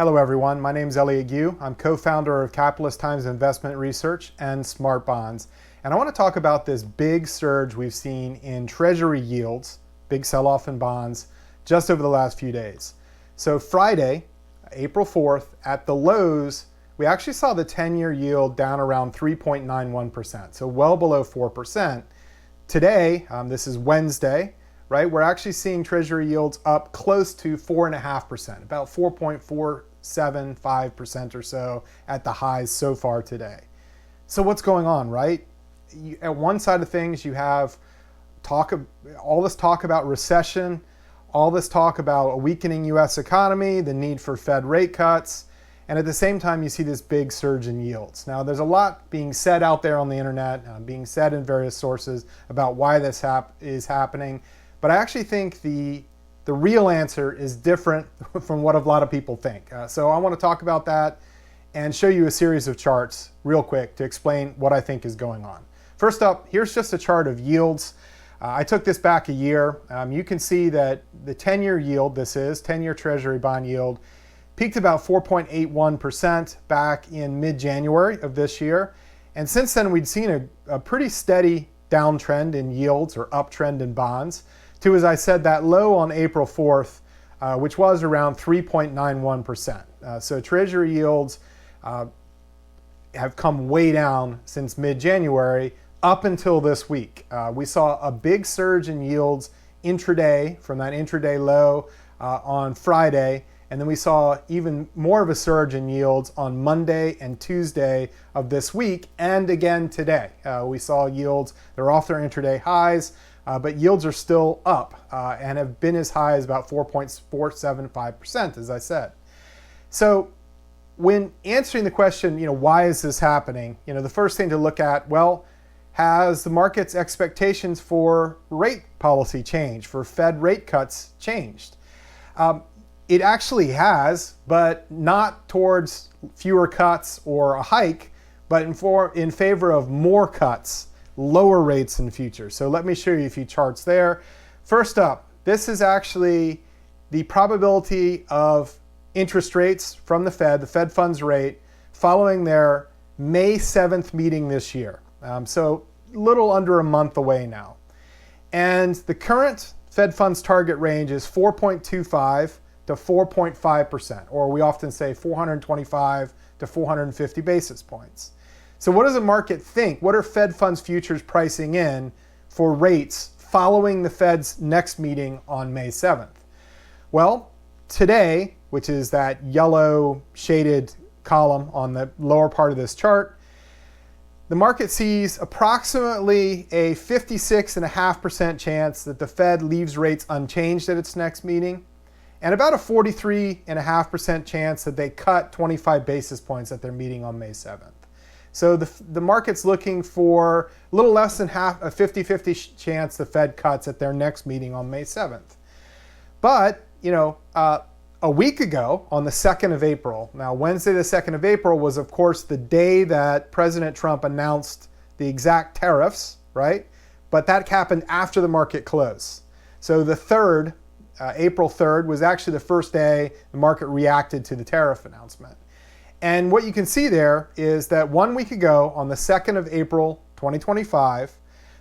Hello everyone, my name is Elliot Gu. I'm co-founder of Capitalist Times Investment Research and Smart Bonds. And I want to talk about this big surge we've seen in Treasury yields, big sell-off in bonds, just over the last few days. So Friday, April 4th, at the lows, we actually saw the 10-year yield down around 3.91%, so well below 4%. Today, this is Wednesday, right? We're actually seeing Treasury yields up close to 4.5%, about 4.475% or so at the highs so far today. So what's going on, right? At one side of things, you have all this talk about recession, all this talk about a weakening U.S. economy, the need for Fed rate cuts, and at the same time, you see this big surge in yields. Now, there's a lot being said out there on the internet, being said in various sources about why this is happening. But I actually think the real answer is different from what a lot of people think. So I want to talk about that and show you a series of charts real quick to explain what I think is going on. First up, here's just a chart of yields. I took this back a year. You can see that the 10-year yield, 10-year Treasury bond yield, peaked about 4.81% back in mid-January of this year. And since then, we'd seen a pretty steady downtrend in yields or uptrend in bonds to, as I said, that low on April 4th, which was around 3.91%. So Treasury yields have come way down since mid-January up until this week. We saw a big surge in yields intraday from that intraday low on Friday, and then we saw even more of a surge in yields on Monday and Tuesday of this week, and again today. We saw yields, they're off their intraday highs, but yields are still up and have been as high as about 4.475%, as I said. So when answering the question, why is this happening? The first thing to look at, well, has the market's expectations for rate policy change, for Fed rate cuts changed? It actually has, but not towards fewer cuts or a hike, but in favor of more cuts, lower rates in the future. So let me show you a few charts there. First up, this is actually the probability of interest rates from the Fed funds rate, following their May 7th meeting this year. So a little under a month away now. And the current Fed funds target range is 4.25 to 4.5%, or we often say 425 to 450 basis points. So what does the market think? What are Fed funds futures pricing in for rates following the Fed's next meeting on May 7th? Well, today, which is that yellow shaded column on the lower part of this chart, the market sees approximately a 56.5% chance that the Fed leaves rates unchanged at its next meeting, and about a 43.5% chance that they cut 25 basis points at their meeting on May 7th. So the market's looking for a little less than half, a 50-50 chance the Fed cuts at their next meeting on May 7th. But, a week ago, on the 2nd of April, now Wednesday the 2nd of April was, of course, the day that President Trump announced the exact tariffs, right? But that happened after the market closed. So the 3rd, April 3rd, was actually the first day the market reacted to the tariff announcement. And what you can see there is that 1 week ago, on the 2nd of April 2025,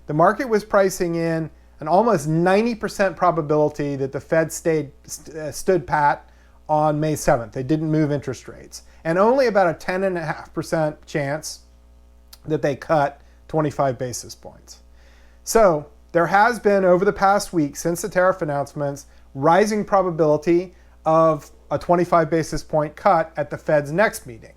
the market was pricing in an almost 90% probability that the Fed stood pat on May 7th. They didn't move interest rates. And only about a 10.5% chance that they cut 25 basis points. So there has been, over the past week, since the tariff announcements, rising probability of a 25 basis point cut at the Fed's next meeting.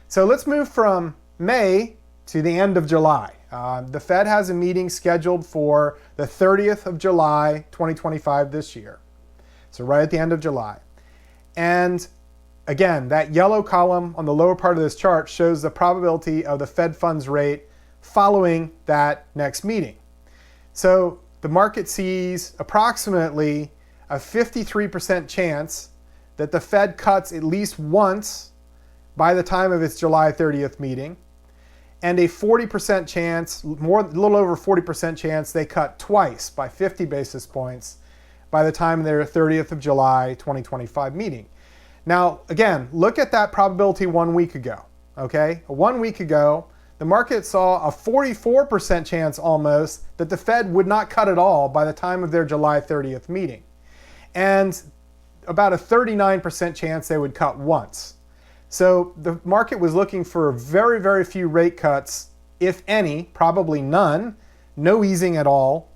So let's move from May to the end of July. The Fed has a meeting scheduled for the 30th of July, 2025 this year. So right at the end of July. And again, that yellow column on the lower part of this chart shows the probability of the Fed funds rate following that next meeting. So the market sees approximately a 53% chance that the Fed cuts at least once by the time of its July 30th meeting, and a 40% chance, a little over 40% chance they cut twice by 50 basis points by the time of their 30th of July 2025 meeting. Now, again, look at that probability 1 week ago, okay? 1 week ago, the market saw a 44% chance almost that the Fed would not cut at all by the time of their July 30th meeting. And about a 39% chance they would cut once. So the market was looking for very, very few rate cuts, if any, probably none, no easing at all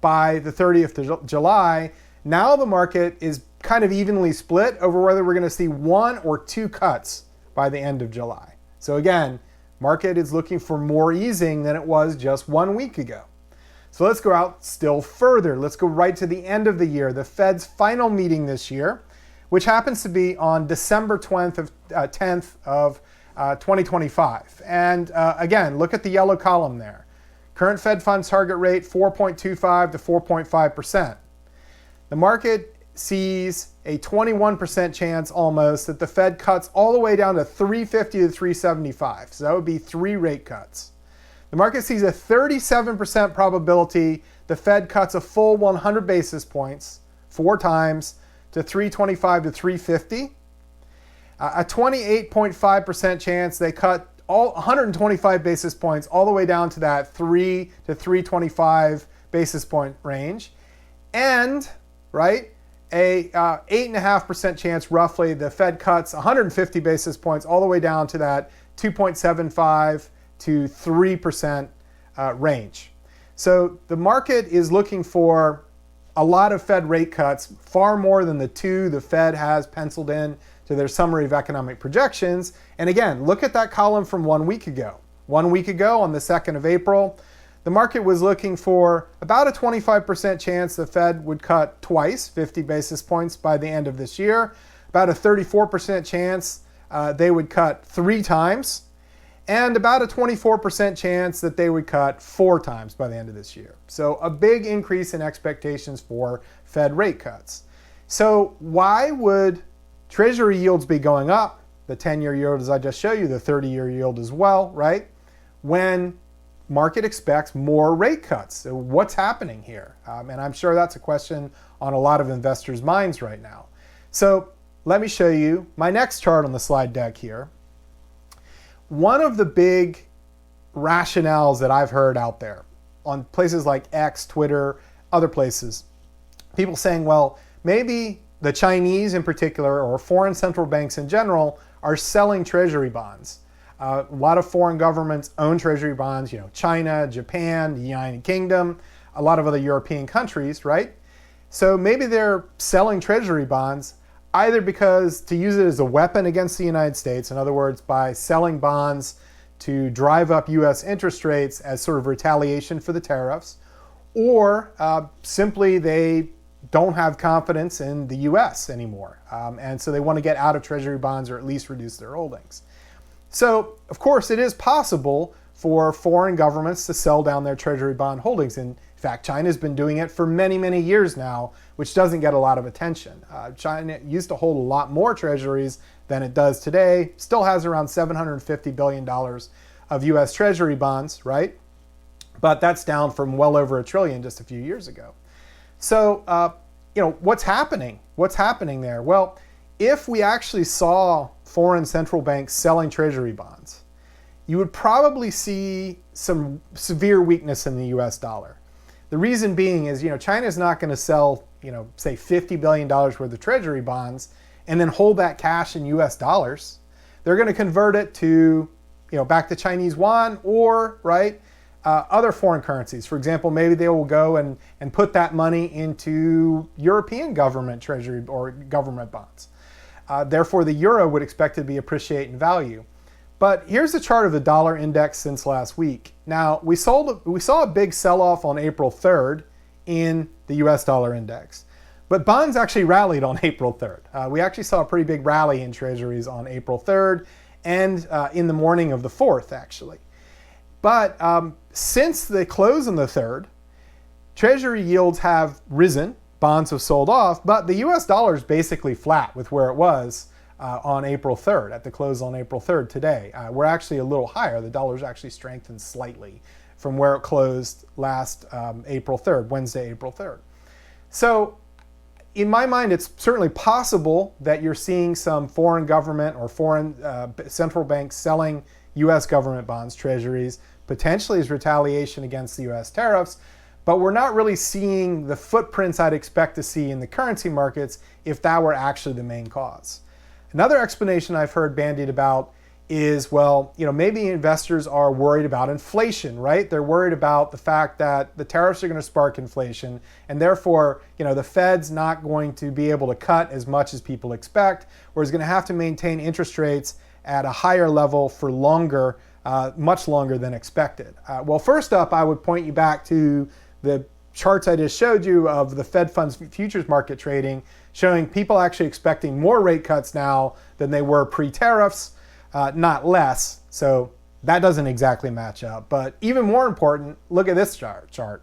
by the 30th of July. Now the market is kind of evenly split over whether we're going to see 1 or 2 cuts by the end of July. So again, market is looking for more easing than it was just 1 week ago. So let's go out still further. Let's go right to the end of the year, the Fed's final meeting this year, which happens to be on December 10th of 2025. And again, look at the yellow column there. Current Fed funds target rate 4.25 to 4.5%. The market sees a 21% chance almost that the Fed cuts all the way down to 350 to 375. So that would be 3 rate cuts. The market sees a 37% probability the Fed cuts a full 100 basis points 4 times to 325 to 350. A 28.5% chance they cut all 125 basis points all the way down to that 3 to 325 basis point range. And, right, a 8.5% chance roughly the Fed cuts 150 basis points all the way down to that 2.75 to 3% range. So the market is looking for a lot of Fed rate cuts, far more than the 2 the Fed has penciled in to their summary of economic projections. And again, look at that column from 1 week ago. 1 week ago on the 2nd of April, the market was looking for about a 25% chance the Fed would cut twice, 50 basis points by the end of this year, about a 34% chance they would cut 3 times, and about a 24% chance that they would cut 4 times by the end of this year. So a big increase in expectations for Fed rate cuts. So why would Treasury yields be going up? The 10-year yield, as I just showed you, the 30-year yield as well, right? When market expects more rate cuts. So what's happening here? And I'm sure that's a question on a lot of investors' minds right now. So let me show you my next chart on the slide deck here. One of the big rationales that I've heard out there on places like X, Twitter, other places, people saying, well, maybe the Chinese in particular, or foreign central banks in general, are selling treasury bonds. A lot of foreign governments own treasury bonds, China, Japan, the United Kingdom, a lot of other European countries, right? So maybe they're selling treasury bonds either because to use it as a weapon against the United States, in other words, by selling bonds to drive up US interest rates as sort of retaliation for the tariffs, or simply they don't have confidence in the US anymore. And so they want to get out of treasury bonds or at least reduce their holdings. So, of course, it is possible for foreign governments to sell down their treasury bond holdings. In fact, China's been doing it for many, many years now, which doesn't get a lot of attention. China used to hold a lot more treasuries than it does today, still has around $750 billion of US treasury bonds, right? But that's down from well over $1 trillion just a few years ago. So, what's happening? What's happening there? Well, if we actually saw foreign central banks selling treasury bonds, you would probably see some severe weakness in the US dollar. The reason being is, China's not going to sell, say $50 billion worth of treasury bonds and then hold that cash in US dollars. They're going to convert it to, back to Chinese yuan or, right, other foreign currencies. For example, maybe they will go and put that money into European government treasury or government bonds. Therefore, the euro would expect to be appreciate in value. But here's the chart of the dollar index since last week. Now, we saw a big sell-off on April 3rd in the US dollar index. But bonds actually rallied on April 3rd. We actually saw a pretty big rally in treasuries on April 3rd and in the morning of the 4th, actually. But since the close on the 3rd, treasury yields have risen. Bonds have sold off, but the US dollar is basically flat with where it was on April 3rd, at the close on April 3rd today. We're actually a little higher. The dollar's actually strengthened slightly from where it closed last April 3rd, Wednesday, April 3rd. So in my mind, it's certainly possible that you're seeing some foreign government or foreign central banks selling U.S. government bonds, treasuries, potentially as retaliation against the U.S. tariffs. But we're not really seeing the footprints I'd expect to see in the currency markets if that were actually the main cause. Another explanation I've heard bandied about is, well, maybe investors are worried about inflation, right? They're worried about the fact that the tariffs are going to spark inflation, and therefore, the Fed's not going to be able to cut as much as people expect, or is going to have to maintain interest rates at a higher level for longer, much longer than expected. Well, first up, I would point you back to the charts I just showed you of the Fed funds futures market trading, showing people actually expecting more rate cuts now than they were pre-tariffs, not less. So that doesn't exactly match up. But even more important, look at this chart.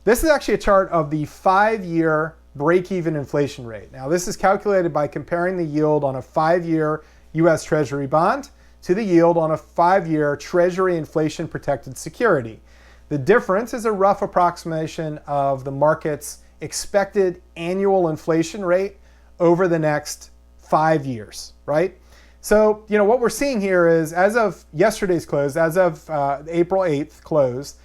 This is actually a chart of the 5-year break-even inflation rate. Now, this is calculated by comparing the yield on a 5-year U.S. Treasury bond to the yield on a 5-year Treasury inflation-protected security. The difference is a rough approximation of the market's expected annual inflation rate over the next 5 years, right? So, what we're seeing here is, as of yesterday's close, as of April 8th close,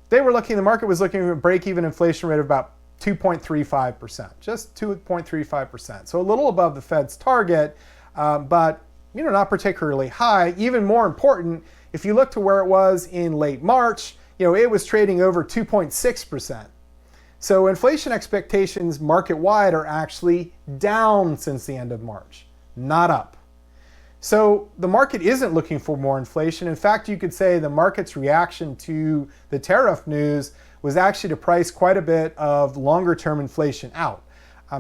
the market was looking at a break-even inflation rate of about 2.35%, just 2.35%. So a little above the Fed's target, but not particularly high. Even more important, if you look to where it was in late March, it was trading over 2.6%. So inflation expectations market-wide are actually down since the end of March, not up. So the market isn't looking for more inflation. In fact, you could say the market's reaction to the tariff news was actually to price quite a bit of longer-term inflation out.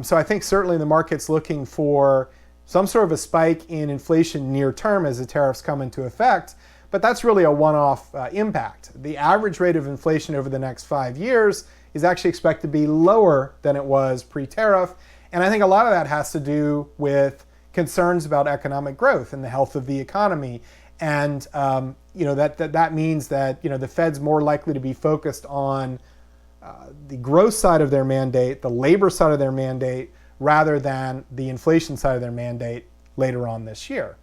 So I think certainly the market's looking for some sort of a spike in inflation near term as the tariffs come into effect, but that's really a one-off impact. The average rate of inflation over the next 5 years is actually expected to be lower than it was pre-tariff, and I think a lot of that has to do with concerns about economic growth and the health of the economy, and that means that the Fed's more likely to be focused on the growth side of their mandate, the labor side of their mandate, rather than the inflation side of their mandate later on this year.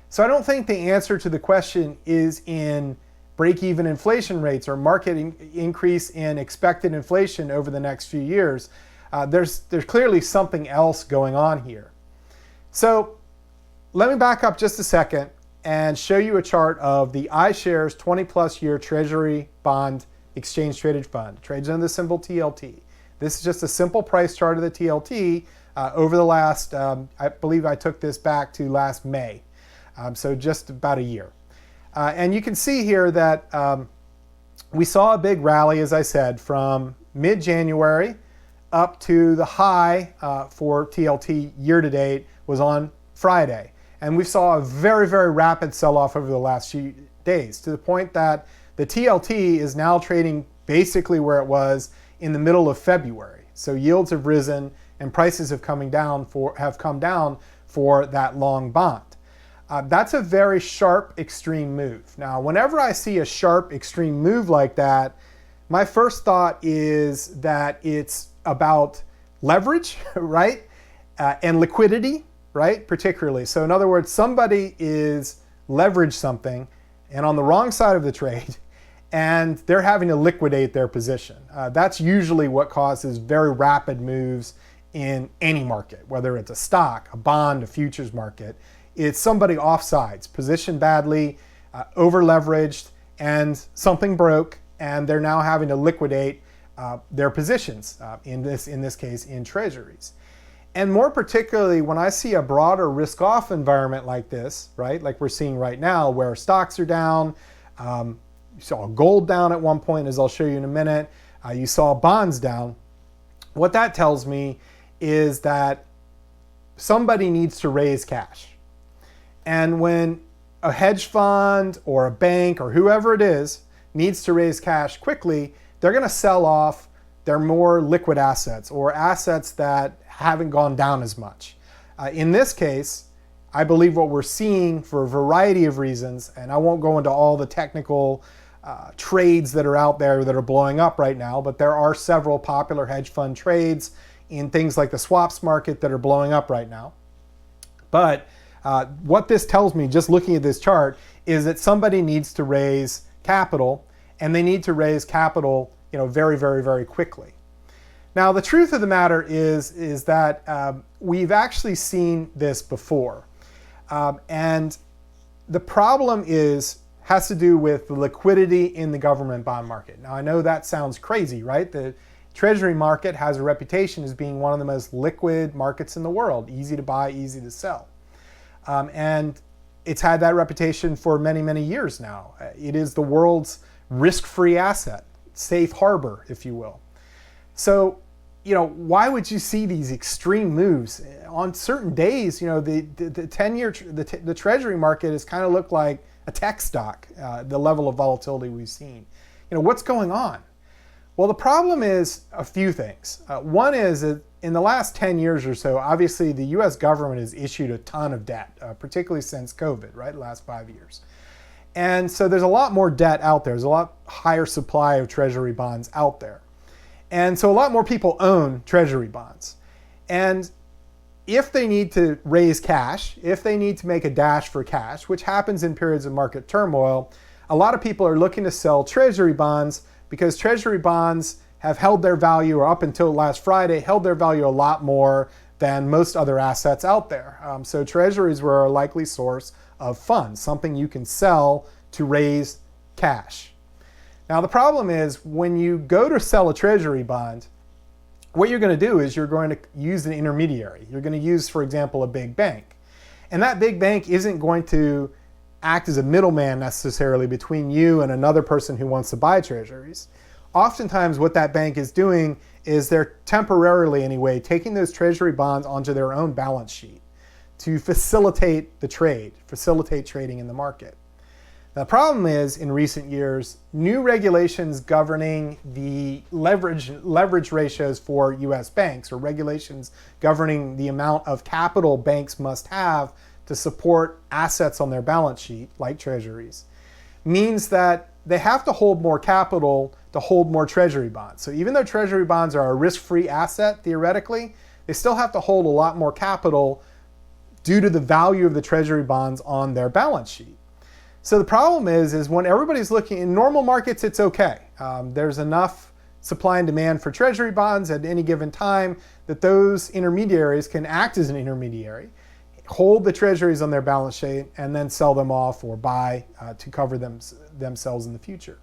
So I don't think the answer to the question is in break-even inflation rates or market increase in expected inflation over the next few years. There's clearly something else going on here. So let me back up just a second and show you a chart of the iShares 20-plus year Treasury bond exchange traded fund, trades under the symbol TLT. This is just a simple price chart of the TLT over the last, I believe I took this back to last May. So just about a year. And you can see here that we saw a big rally, as I said, from mid-January up to the high for TLT year-to-date was on Friday. And we saw a very, very rapid sell-off over the last few days, to the point that the TLT is now trading basically where it was in the middle of February. So yields have risen and prices have come down for that long bond. That's a very sharp, extreme move. Now, whenever I see a sharp, extreme move like that, my first thought is that it's about leverage, right? And liquidity, right? Particularly. So in other words, somebody is leveraged something and on the wrong side of the trade, and they're having to liquidate their position. That's usually what causes very rapid moves in any market, whether it's a stock, a bond, a futures market. It's somebody offsides, positioned badly, over-leveraged, and something broke, and they're now having to liquidate their positions, in this case, in treasuries. And more particularly, when I see a broader risk-off environment like this, right, like we're seeing right now, where stocks are down, you saw gold down at one point, as I'll show you in a minute, you saw bonds down, what that tells me is that somebody needs to raise cash. And when a hedge fund or a bank or whoever it is needs to raise cash quickly, they're going to sell off their more liquid assets or assets that haven't gone down as much. In this case, I believe what we're seeing for a variety of reasons, and I won't go into all the technical trades that are out there that are blowing up right now, but there are several popular hedge fund trades in things like the swaps market that are blowing up right now. But what this tells me, just looking at this chart, is that somebody needs to raise capital, and they need to raise capital, very, very, very quickly. Now, the truth of the matter is that we've actually seen this before. And the problem has to do with the liquidity in the government bond market. Now, I know that sounds crazy, right? The Treasury market has a reputation as being one of the most liquid markets in the world, easy to buy, easy to sell. And it's had that reputation for many, many years now. It is the world's risk-free asset, safe harbor, if you will. So, why would you see these extreme moves? On certain days, the 10-year, the Treasury market has kind of looked like a tech stock, the level of volatility we've seen. What's going on? Well, the problem is a few things. One is that in the last 10 years or so, obviously the US government has issued a ton of debt, particularly since COVID, right, the last 5 years. And so there's a lot more debt out there. There's a lot higher supply of Treasury bonds out there. And so a lot more people own Treasury bonds. And if they need to raise cash, if they need to make a dash for cash, which happens in periods of market turmoil, a lot of people are looking to sell Treasury bonds because Treasury bonds have held their value, or up until last Friday, held their value a lot more than most other assets out there. So Treasuries were a likely source of funds, something you can sell to raise cash. Now, the problem is when you go to sell a Treasury bond, what you're going to do is you're going to use an intermediary. You're going to use, for example, a big bank. And that big bank isn't going to act as a middleman necessarily between you and another person who wants to buy Treasuries. Oftentimes what that bank is doing is they're temporarily, anyway, taking those Treasury bonds onto their own balance sheet to facilitate the trade, facilitate trading in the market. Now, the problem is, in recent years, new regulations governing the leverage ratios for US banks, or regulations governing the amount of capital banks must have to support assets on their balance sheet, like Treasuries, means that they have to hold more capital to hold more Treasury bonds. So even though Treasury bonds are a risk-free asset, theoretically, they still have to hold a lot more capital due to the value of the Treasury bonds on their balance sheet. So the problem is when everybody's looking, in normal markets, it's okay. There's enough supply and demand for Treasury bonds at any given time that those intermediaries can act as an intermediary, hold the Treasuries on their balance sheet, and then sell them off or buy to cover themselves in the future.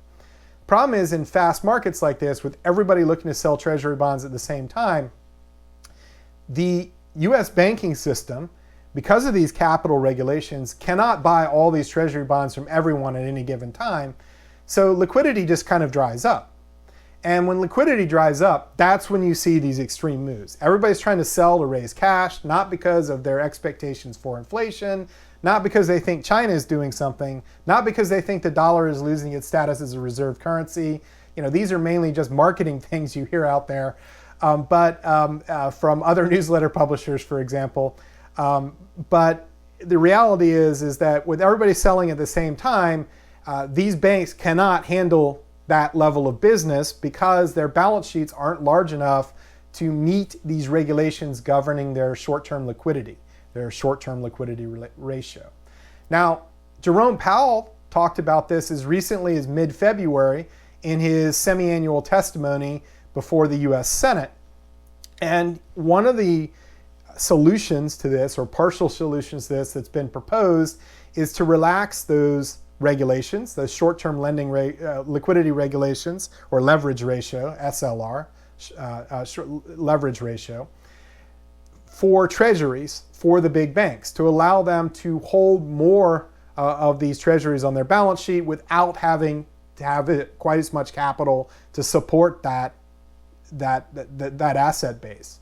Problem is, in fast markets like this, with everybody looking to sell Treasury bonds at the same time, the US banking system, because of these capital regulations, cannot buy all these Treasury bonds from everyone at any given time. So liquidity just kind of dries up. And when liquidity dries up, that's when you see these extreme moves. Everybody's trying to sell to raise cash, not because of their expectations for inflation, not because they think China is doing something, not because they think the dollar is losing its status as a reserve currency. These are mainly just marketing things you hear out there, but from other newsletter publishers, for example. But the reality is that with everybody selling at the same time, these banks cannot handle that level of business because their balance sheets aren't large enough to meet these regulations governing their short-term liquidity, their short-term liquidity ratio. Now, Jerome Powell talked about this as recently as mid-February in his semi-annual testimony before the US Senate. And one of the solutions to this, or partial solutions to this, that's been proposed is to relax those regulations, those short-term lending liquidity regulations, or leverage ratio, SLR, leverage ratio, for Treasuries, for the big banks, to allow them to hold more of these Treasuries on their balance sheet without having to have quite as much capital to support that asset base.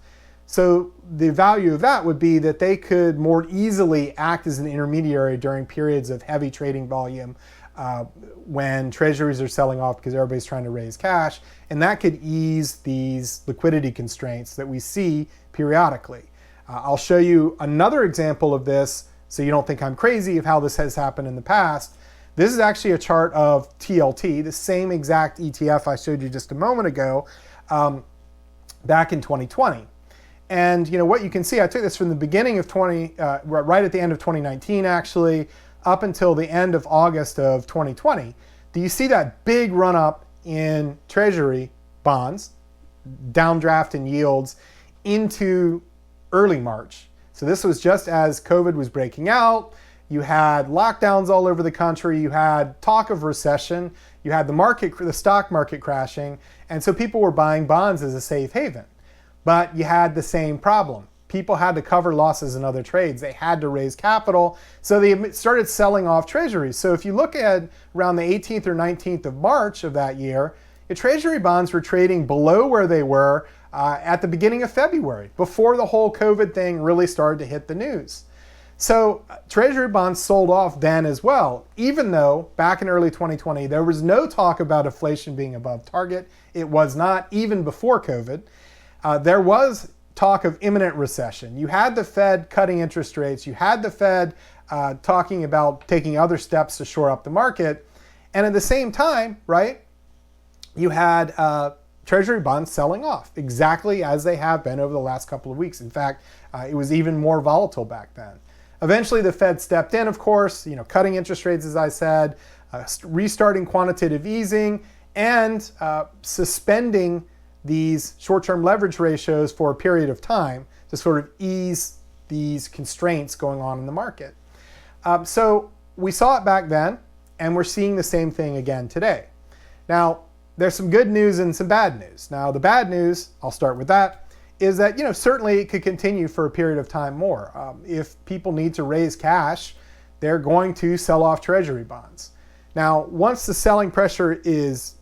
So the value of that would be that they could more easily act as an intermediary during periods of heavy trading volume when Treasuries are selling off because everybody's trying to raise cash, and that could ease these liquidity constraints that we see periodically. I'll show you another example of this so you don't think I'm crazy of how this has happened in the past. This is actually a chart of TLT, the same exact ETF I showed you just a moment ago, back in 2020. And what you can see, I took this from the beginning of right at the end of 2019 actually, up until the end of August of 2020. Do you see that big run up in Treasury bonds, downdraft in yields into early March? So this was just as COVID was breaking out. You had lockdowns all over the country. You had talk of recession. You had the stock market crashing. And so people were buying bonds as a safe haven. But you had the same problem. People had to cover losses in other trades. They had to raise capital. So they started selling off treasuries. So if you look at around the 18th or 19th of March of that year, your treasury bonds were trading below where they were at the beginning of February, before the whole COVID thing really started to hit the news. So treasury bonds sold off then as well, even though back in early 2020, there was no talk about inflation being above target. It was not, even before COVID. There was talk of imminent recession. You had the Fed cutting interest rates. You had the Fed talking about taking other steps to shore up the market. And at the same time, right, you had treasury bonds selling off exactly as they have been over the last couple of weeks. In fact, it was even more volatile back then. Eventually, the Fed stepped in, of course, cutting interest rates, as I said, restarting quantitative easing, and suspending these short-term leverage ratios for a period of time to sort of ease these constraints going on in the market. So we saw it back then, and we're seeing the same thing again today. Now, there's some good news and some bad news. Now, the bad news, I'll start with that, is that certainly it could continue for a period of time more. If people need to raise cash, they're going to sell off treasury bonds. Now, once the selling pressure is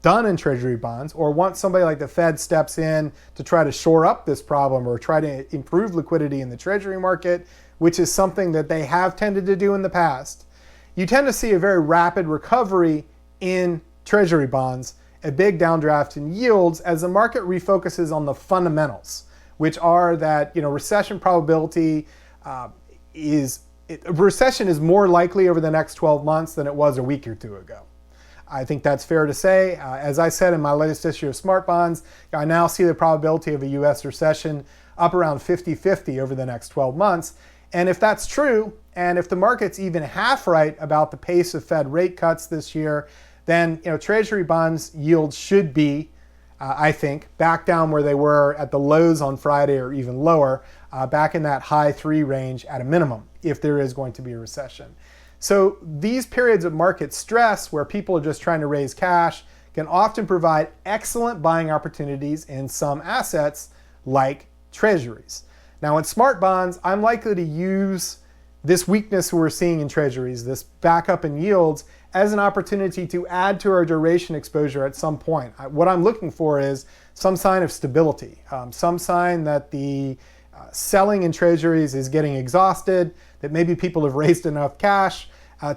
done in treasury bonds, or once somebody like the Fed steps in to try to shore up this problem or try to improve liquidity in the treasury market, which is something that they have tended to do in the past, you tend to see a very rapid recovery in treasury bonds, a big downdraft in yields as the market refocuses on the fundamentals, which are that recession probability recession is more likely over the next 12 months than it was a week or two ago. I think that's fair to say. As I said in my latest issue of Smart Bonds, I now see the probability of a U.S. recession up around 50-50 over the next 12 months. And if that's true, and if the market's even half right about the pace of Fed rate cuts this year, then treasury bonds yields should be, I think, back down where they were at the lows on Friday or even lower, back in that high 3 range at a minimum, if there is going to be a recession. So these periods of market stress where people are just trying to raise cash can often provide excellent buying opportunities in some assets like treasuries. Now in smart bonds, I'm likely to use this weakness we're seeing in treasuries, this backup in yields, as an opportunity to add to our duration exposure at some point. What I'm looking for is some sign of stability, some sign that the selling in treasuries is getting exhausted, that maybe people have raised enough cash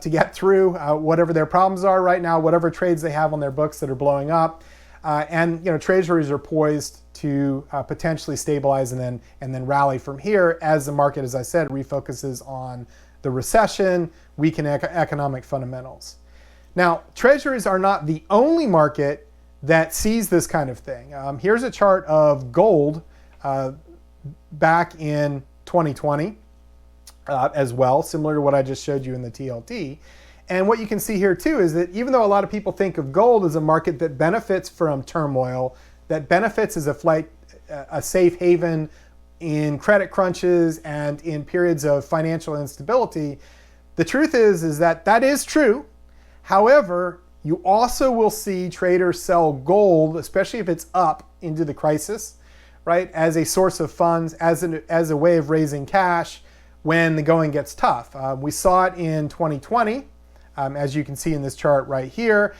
to get through whatever their problems are right now, whatever trades they have on their books that are blowing up. And treasuries are poised to potentially stabilize and then rally from here as the market, as I said, refocuses on the recession, weaken economic fundamentals. Now, treasuries are not the only market that sees this kind of thing. Here's a chart of gold back in 2020 as well, similar to what I just showed you in the TLT. And what you can see here too is that even though a lot of people think of gold as a market that benefits from turmoil, that benefits as a safe haven in credit crunches and in periods of financial instability, the truth is that is true. However, you also will see traders sell gold, especially if it's up into the crisis, right, as a source of funds, as a way of raising cash when the going gets tough. We saw it in 2020, as you can see in this chart right here,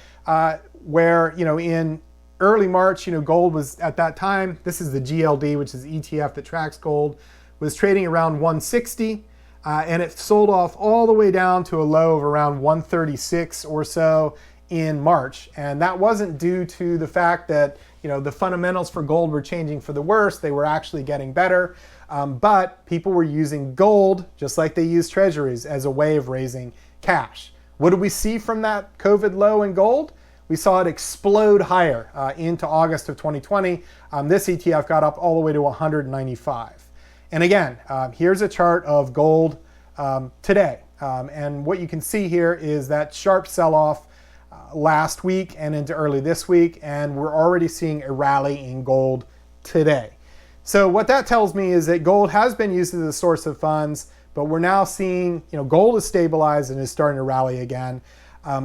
where in early March, gold was at that time, this is the GLD, which is the ETF that tracks gold, was trading around 160. And it sold off all the way down to a low of around 136 or so in March. And that wasn't due to the fact that the fundamentals for gold were changing for the worse. They were actually getting better. But people were using gold, just like they use treasuries, as a way of raising cash. What did we see from that COVID low in gold? we saw it explode higher into August of 2020. This ETF got up all the way to 195. And again, here's a chart of gold today. And what you can see here is that sharp sell-off last week and into early this week, and we're already seeing a rally in gold today. So what that tells me is that gold has been used as a source of funds, but we're now seeing, gold is stabilized and is starting to rally again.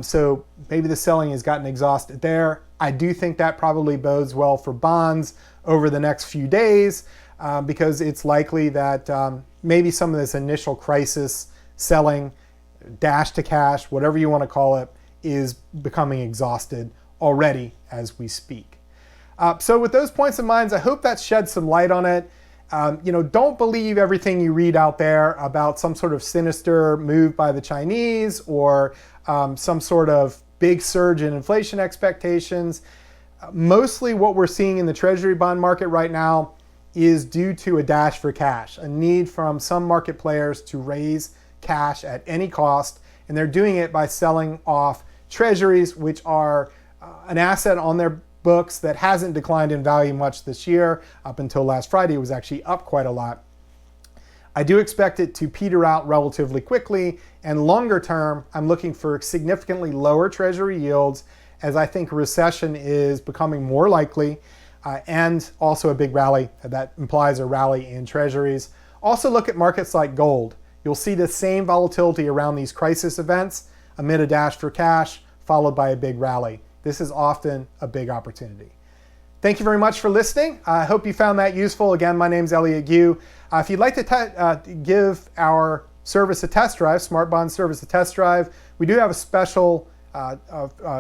So maybe the selling has gotten exhausted there. I do think that probably bodes well for bonds over the next few days because it's likely that maybe some of this initial crisis selling, dash to cash, whatever you want to call it, is becoming exhausted already as we speak. So with those points in mind, I hope that sheds some light on it. Don't believe everything you read out there about some sort of sinister move by the Chinese or some sort of big surge in inflation expectations. Mostly what we're seeing in the Treasury bond market right now is due to a dash for cash, a need from some market players to raise cash at any cost, and they're doing it by selling off Treasuries, which are an asset on their books that hasn't declined in value much this year. Up until last Friday, it was actually up quite a lot. I do expect it to peter out relatively quickly, and longer term, I'm looking for significantly lower Treasury yields as I think a recession is becoming more likely, and also a big rally that implies a rally in Treasuries. Also look at markets like gold. You'll see the same volatility around these crisis events amid a dash for cash followed by a big rally. This is often a big opportunity. Thank you very much for listening. I hope you found that useful. Again, my name's Elliot Gu. If you'd like to give our service a test drive, Smart Bond service a test drive, we do have a special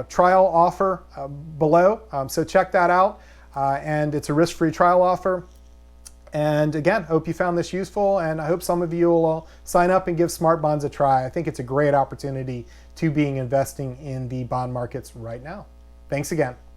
trial offer below. So check that out. And it's a risk-free trial offer. And again, hope you found this useful, and I hope some of you will sign up and give Smart Bonds a try. I think it's a great opportunity to be investing in the bond markets right now. Thanks again.